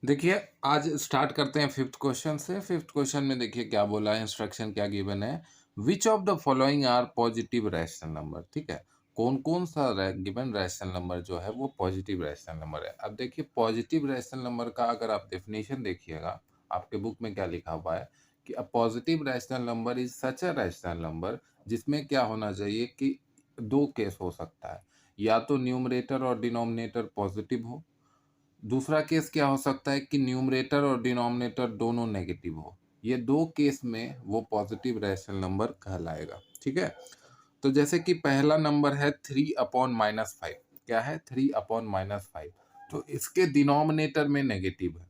देखिए, आज स्टार्ट करते हैं फिफ्थ क्वेश्चन से। फिफ्थ क्वेश्चन में देखिए क्या बोला है, इंस्ट्रक्शन क्या गिवन है। Which of the following are positive rational number. ठीक है, कौन कौन सा गिवन रैशनल नंबर जो है वो पॉजिटिव रैशनल नंबर है। अब देखिए, पॉजिटिव रैशनल नंबर का अगर आप डेफिनेशन देखिएगा, आपके बुक में क्या लिखा हुआ है कि अ positive rational number is such a rational number जिसमें क्या होना चाहिए कि दो केस हो सकता है, या तो न्यूमरेटर और डिनोमिनेटर पॉजिटिव हो। दूसरा केस क्या हो सकता है कि न्यूमरेटर और डिनोमिनेटर दोनों नेगेटिव हो। ये दो केस में वो पॉजिटिव रैशनल नंबर कहलाएगा। ठीक है, तो जैसे कि पहला नंबर है 3/-5। क्या है? 3/-5। तो इसके डिनोमिनेटर में नेगेटिव है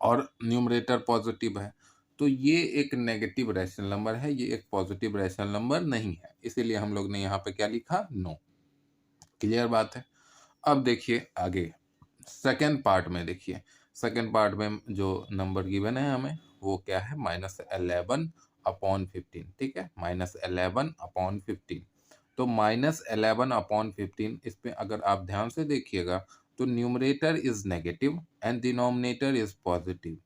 और न्यूमरेटर पॉजिटिव है, तो ये एक नेगेटिव रैशनल नंबर है, ये एक पॉजिटिव रैशनल नंबर नहीं है। इसीलिए हम लोग ने यहाँ पे क्या लिखा? नो। क्लियर बात है। अब देखिए आगे, सेकेंड पार्ट में देखिए, सेकेंड पार्ट में जो नंबर गिवन है हमें वो क्या है? -11/15। ठीक है, -11/15। तो -11/15, इस पे अगर आप ध्यान से देखिएगा तो numerator is negative and denominator is positive.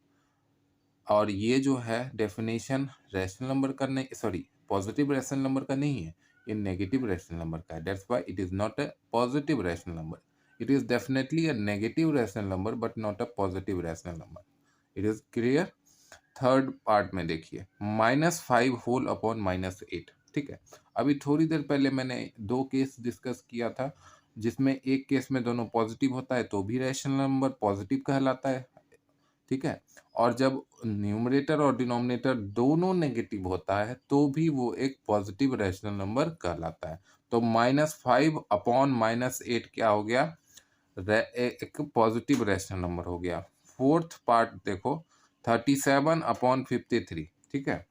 और ये जो है डेफिनेशन रैशनल नंबर का नहीं, सॉरी, पॉजिटिव रैशनल नंबर का नहीं है, ये नेगेटिव रैशनल नंबर का है। That's why it is not a positive rational number. It is definitely a negative rational number but not a positive rational number. It is clear. Third part में देखिए, -5 whole upon -8। ठीक है, अभी थोड़ी देर पहले मैंने दो केस डिस्कस किया था, जिसमें एक केस में दोनों पॉजिटिव होता है तो भी रैशनल नंबर पॉजिटिव कहलाता है। ठीक है, और जब न्यूमरेटर और डिनोमिनेटर दोनों नेगेटिव होता है तो भी वो एक पॉजिटिव रैशनल नंबर कहलाता है। तो -5/-8 क्या हो गया? एक पॉजिटिव रैशनल नंबर हो गया। फोर्थ पार्ट देखो, 37/53। ठीक है,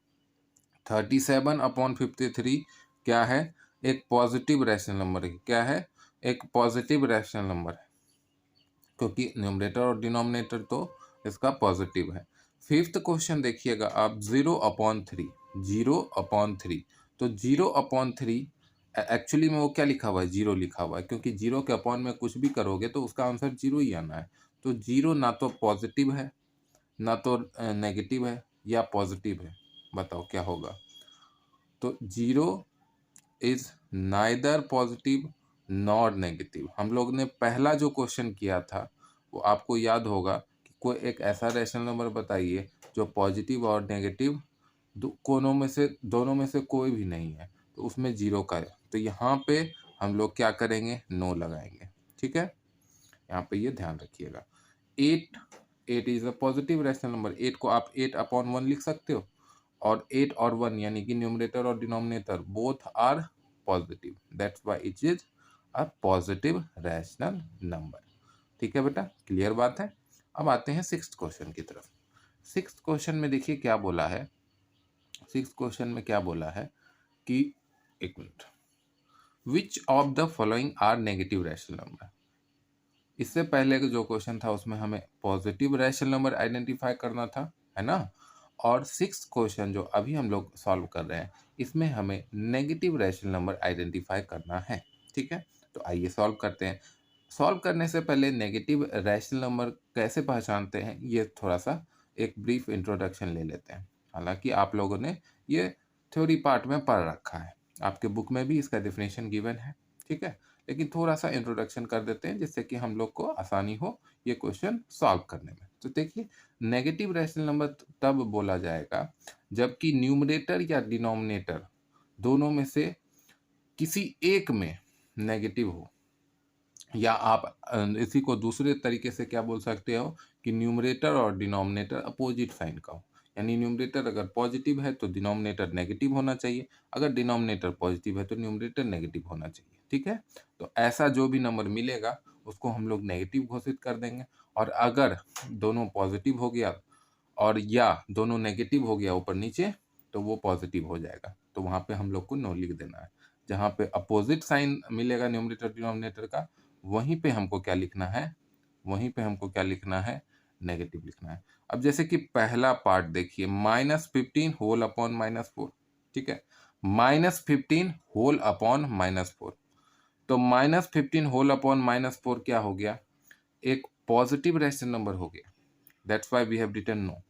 37/53 क्या है? एक पॉजिटिव रैशनल नंबर है। क्या है? एक पॉजिटिव रैशनल नंबर है, क्योंकि न्यूमरेटर और डिनोमिनेटर तो इसका पॉजिटिव है। फिफ्थ क्वेश्चन देखिएगा आप, 0/3। 0/3, तो 0/3 एक्चुअली में वो क्या लिखा हुआ है? जीरो लिखा हुआ है, क्योंकि जीरो के अपॉन में कुछ भी करोगे तो उसका आंसर जीरो ही आना है। तो जीरो ना तो पॉजिटिव है, ना तो नेगेटिव है, या पॉजिटिव है। बताओ क्या होगा? तो zero is neither positive nor negative. हम लोग ने पहला जो क्वेश्चन किया था वो आपको याद होगा कि कोई एक ऐसा रैशनल नंबर बताइए जो पॉजिटिव और नेगेटिव दोनों में से कोई भी नहीं है, तो उसमें जीरो का है। तो यहाँ पे हम लोग क्या करेंगे? नो लगाएंगे। ठीक है, यहाँ पे ये ध्यान रखिएगा। 8 8 is a positive rational number. 8 को आप 8/1 लिख सकते हो, और 8 और 1 यानी कि न्यूमरेटर और denominator both are positive. That's why it is a positive rational number. ठीक है बेटा, क्लियर बात है। अब आते हैं सिक्स्थ क्वेश्चन की तरफ। सिक्स्थ क्वेश्चन में देखिए क्या बोला है। सिक्स्थ क्वेश्चन में क्या बोला है कि, एक minute, which of the following are negative rational number. इससे पहले का जो क्वेश्चन था उसमें हमें पॉजिटिव रैशनल नंबर आइडेंटिफाई करना था, है ना। और सिक्स्थ क्वेश्चन जो अभी हम लोग सॉल्व कर रहे हैं, इसमें हमें नेगेटिव रैशनल नंबर आइडेंटिफाई करना है। ठीक है, तो आइए सॉल्व करते हैं। सॉल्व करने से पहले नेगेटिव रैशनल नंबर कैसे पहचानते हैं, ये थोड़ा सा एक ब्रीफ इंट्रोडक्शन ले लेते हैं। हालांकि आप लोगों ने ये थ्योरी पार्ट में पढ़ रखा है, आपके बुक में भी इसका डेफिनेशन गिवन है। ठीक है, लेकिन थोड़ा सा इंट्रोडक्शन कर देते हैं जिससे कि हम लोग को आसानी हो ये क्वेश्चन सॉल्व करने में। तो देखिए, नेगेटिव रैशनल नंबर तब बोला जाएगा जबकि न्यूमरेटर या डिनोमिनेटर दोनों में से किसी एक में नेगेटिव हो, या आप इसी को दूसरे तरीके से क्या बोल सकते हो कि न्यूमरेटर और डिनोमिनेटर अपोजिट साइन का हो। यानी न्यूमरेटर अगर पॉजिटिव है तो डिनोमिनेटर नेगेटिव होना चाहिए, अगर डिनोमिनेटर पॉजिटिव है तो न्यूमरेटर नेगेटिव होना चाहिए। ठीक है, तो ऐसा जो भी नंबर मिलेगा उसको हम लोग नेगेटिव घोषित कर देंगे। और अगर दोनों पॉजिटिव हो गया और या दोनों नेगेटिव हो गया ऊपर नीचे, तो वो पॉजिटिव हो जाएगा, तो वहाँ पे हम लोग को नो लिख देना है। जहाँ पे अपोजिट साइन मिलेगा न्यूमरेटर डिनोमिनेटर का, वहीं पे हमको क्या लिखना है? वहीं पे हमको क्या लिखना है? नेगेटिव लिखना है। अब जैसे कि पहला पार्ट देखिए, -15 होल अपॉन -4। ठीक है, -15 होल अपॉन -4, तो -15 होल अपॉन -4 क्या हो गया? एक पॉजिटिव रैशनल नंबर हो गया। That's why we have written no.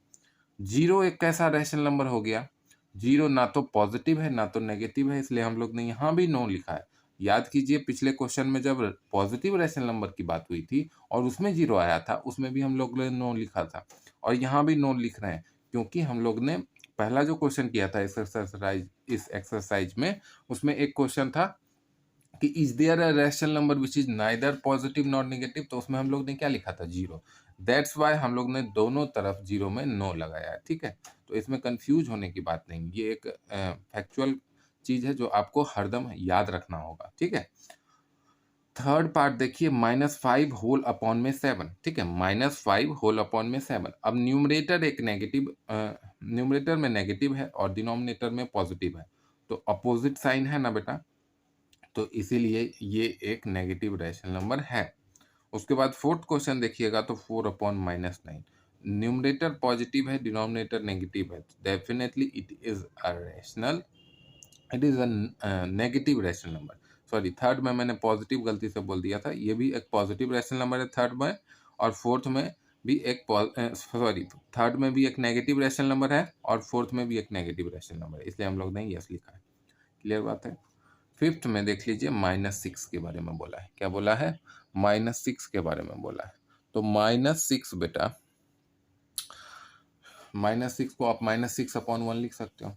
Zero एक कैसा रैशनल नंबर हो गया? जीरो ना तो पॉजिटिव है ना तो नेगेटिव है, इसलिए हम लोग ने यहाँ भी नो लिखा है। याद कीजिए पिछले क्वेश्चन में जब पॉजिटिव रैशनल नंबर की बात हुई थी और उसमें जीरो आया था, उसमें भी हम लोग ने नो लिखा था और यहाँ भी नो लिख रहे हैं, क्योंकि हम लोग ने पहला जो क्वेश्चन किया था इस एक्सरसाइज में, उसमें एक क्वेश्चन था कि is there a rational number which is neither positive not negative, तो उसमें हम लोग ने क्या लिखा था? जीरो। दैट्स वाई हम लोग ने दोनों तरफ जीरो में नो लगाया है, ठीक है। तो इसमें कंफ्यूज होने की बात नहीं, ये एक फैक्चुअल चीज है जो आपको हरदम याद रखना होगा, ठीक है। थर्ड पार्ट देखिए, -5 होल अपॉन में 7, ठीक है। -5 होल अपॉन में 7। अब न्यूमरेटर एक नेगेटिव, न्यूमरेटर में नेगेटिव है और डिनोमिनेटर में पॉजिटिव है, तो अपोजिट साइन है ना बेटा, तो इसीलिए ये एक नेगेटिव रैशनल नंबर है। उसके बाद फोर्थ क्वेश्चन देखिएगा तो 4 अपॉन -9, न्यूमरेटर पॉजिटिव है, डिनोमिनेटर नेगेटिव है, definitely it is a rational, it is a negative rational number. Sorry, third में मैंने पॉजिटिव गलती से बोल दिया था, ये भी एक पॉजिटिव रैशनल नंबर है थर्ड में, और फोर्थ में भी एक सॉरी, थर्ड में भी एक नेगेटिव रैशनल नंबर है और फोर्थ में भी एक नेगेटिव रैशनल नंबर है, इसलिए हम लोग ने यस लिखा है। क्लियर बात है। फिफ्थ में देख लीजिए, -6 के बारे में बोला है। क्या बोला है? -6 के बारे में बोला है। तो -6 बेटा, -6 को आप -6 अपॉन 1 लिख सकते हो।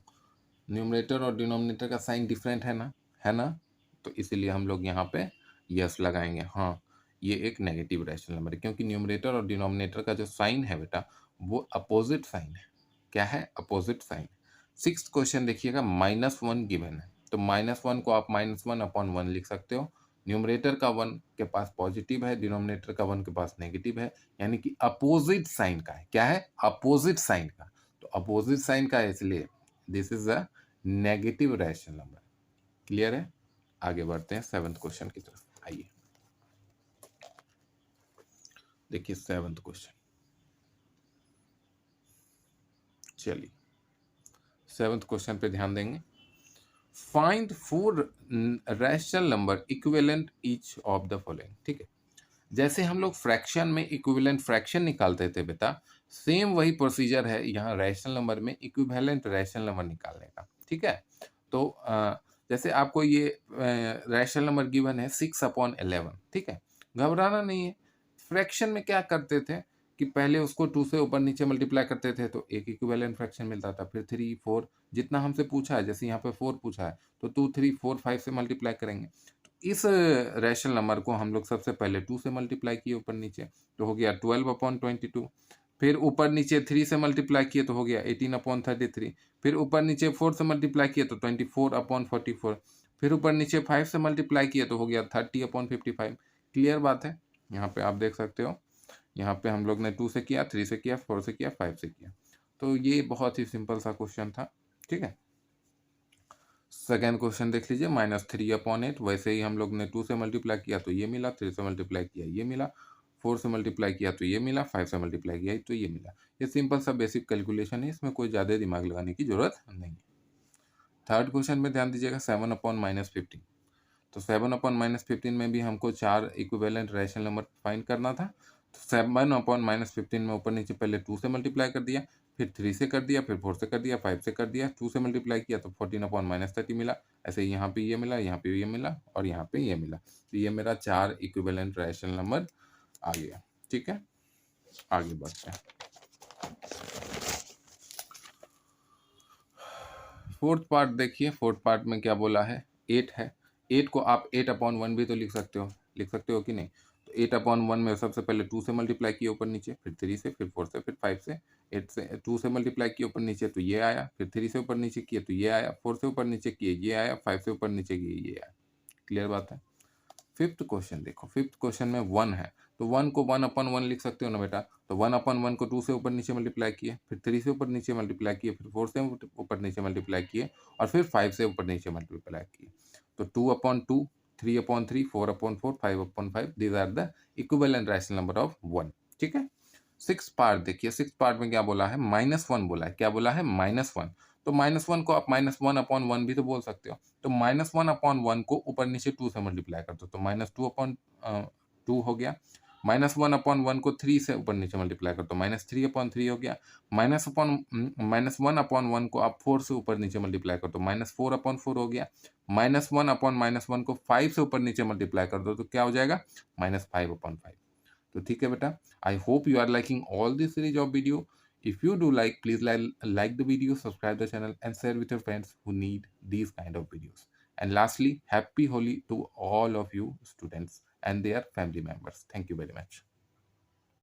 न्यूमरेटर और डिनोमिनेटर का साइन डिफरेंट है ना, है ना, तो इसीलिए हम लोग यहाँ पे यस लगाएंगे। हाँ, ये एक नेगेटिव रैशनल नंबर है, क्योंकि न्यूमरेटर और डिनोमिनेटर का जो साइन है बेटा, वो अपोजिट साइन है। क्या है? Opposite sign. सिक्स्थ क्वेश्चन देखिएगा, -1 गिवन है, तो -1 को आप -1 अपॉन 1 लिख सकते हो। न्यूमरेटर का 1 के पास पॉजिटिव है, डिनोमिनेटर का 1 के पास नेगेटिव है, यानी कि अपोजिट साइन का है। क्या है? अपोजिट साइन का। तो अपोजिट साइन का है, इसलिए this is a negative rational number. Clear है? आगे बढ़ते हैं सेवंथ क्वेश्चन की तरफ। आइए देखिए सेवंथ क्वेश्चन। चलिए सेवंथ क्वेश्चन पे ध्यान देंगे। Find 4 rational number equivalent each of the following. ठीक है, जैसे हम लोग फ्रैक्शन में इक्विवेलेंट फ्रैक्शन निकालते थे बेटा, सेम वही प्रोसीजर है यहाँ रैशनल नंबर में इक्विवेलेंट रैशनल नंबर निकालने का। ठीक है, तो जैसे आपको ये रैशनल नंबर गिवन है 6/11। ठीक है, घबराना नहीं है। फ्रैक्शन में क्या करते थे कि पहले उसको 2 से ऊपर नीचे मल्टीप्लाई करते थे तो एक इक्विवेलेंट फ्रैक्शन मिलता था, फिर 3 4 जितना हमसे पूछा है, जैसे यहाँ पे 4 पूछा है तो 2 3 4 5 से मल्टीप्लाई करेंगे। इस रैशनल नंबर को हम लोग सबसे पहले 2 से मल्टीप्लाई किए ऊपर नीचे, तो हो गया 12/22। फिर ऊपर नीचे 3 से मल्टीप्लाई किए तो हो गया 18/33। फिर ऊपर नीचे 4 से मल्टीप्लाई किए तो 24/44। फिर ऊपर नीचे 5 से मल्टीप्लाई किए तो हो गया 30/55। क्लियर बात है? यहाँ पे आप देख सकते हो, यहाँ पे हम लोग ने 2 से किया, 3 से किया, 4 से किया, 5 से किया। तो ये बहुत ही सिंपल सा क्वेश्चन था। ठीक है, सेकेंड क्वेश्चन देख लीजिए, -3/8। वैसे ही हम लोग ने 2 से मल्टीप्लाई किया तो ये मिला, 3 से मल्टीप्लाई किया ये मिला, 4 से मल्टीप्लाई किया तो ये मिला, 5 से मल्टीप्लाई किया तो ये मिला। ये सिंपल सा बेसिक कैलकुलेशन है, इसमें कोई ज़्यादा दिमाग लगाने की जरूरत नहीं है। थर्ड क्वेश्चन में ध्यान दीजिएगा, 7/-15। तो 7/-15 में भी हमको 4 इक्विवेलेंट रैशनल नंबर फाइंड करना था। तो 7/-15 में ऊपर नीचे पहले 2 से मल्टीप्लाई कर दिया, फिर 3 से कर दिया, फिर 4 से कर दिया, 5 से कर दिया, 2 से मल्टीप्लाई किया तो 14/-30 मिला। ऐसे ही यहाँ पे ये मिला, यहाँ पे ये मिला और यहाँ पे ये मिला। तो ये मेरा 4 इक्विवेलेंट रैशनल नंबर आ गया। ठीक है, आगे बढ़ते हैं। फोर्थ पार्ट देखिए, फोर्थ पार्ट में क्या बोला है? 8 है। 8 को आप 8/1 भी तो लिख सकते हो, लिख सकते हो कि नहीं? तो 8/1 में सबसे पहले 2 से मल्टीप्लाई किया ऊपर नीचे, फिर 3 से, फिर 4 से, फिर 5 से। 8 से 2 से मल्टीप्लाई किया ऊपर नीचे तो ये आया, फिर 3 से ऊपर नीचे किए तो ये आया, 4 से ऊपर नीचे किए ये आया, 5 से ऊपर नीचे किए ये आया। क्लियर बात है? फिफ्थ क्वेश्चन देखो, फिफ्थ क्वेश्चन में 1 है, तो 1 को 1/1 लिख सकते हो ना बेटा। तो 1/1 को 2 से ऊपर नीचे मल्टीप्लाई किए, फिर 3 से ऊपर नीचे मल्टीप्लाई किए, फिर 4 से ऊपर नीचे मल्टीप्लाई किए और फिर 5 से ऊपर नीचे मल्टीप्लाई किए। तो 2/2, 3/3, 4/4, 5/5, these are the equivalent rational number of 1। ठीक है, सिक्स पार्ट देखिए, सिक्स पार्ट में क्या बोला है? -1 बोला है। क्या बोला है? -1। तो -1 को आप -1/1 भी तो बोल सकते हो। तो -1/1 को ऊपर नीचे 2 से मल्टीप्लाई कर दो तो -2/2 हो गया। -1/1 को 3 से ऊपर नीचे मल्टीप्लाई कर दो, -3/3 हो गया। -1/1 को आप 4 से ऊपर नीचे मल्टीप्लाई कर दो, -4/4 हो गया। -1/-1 को 5 से ऊपर नीचे मल्टीप्लाई कर दो तो क्या हो जाएगा, -5/5। तो ठीक है बेटा, I hope you are liking all this series of video. If you do like, please like the video, subscribe the channel, and share with your friends who need these kind of videos. And lastly, happy Holi to all of you students and their family members. Thank you very much.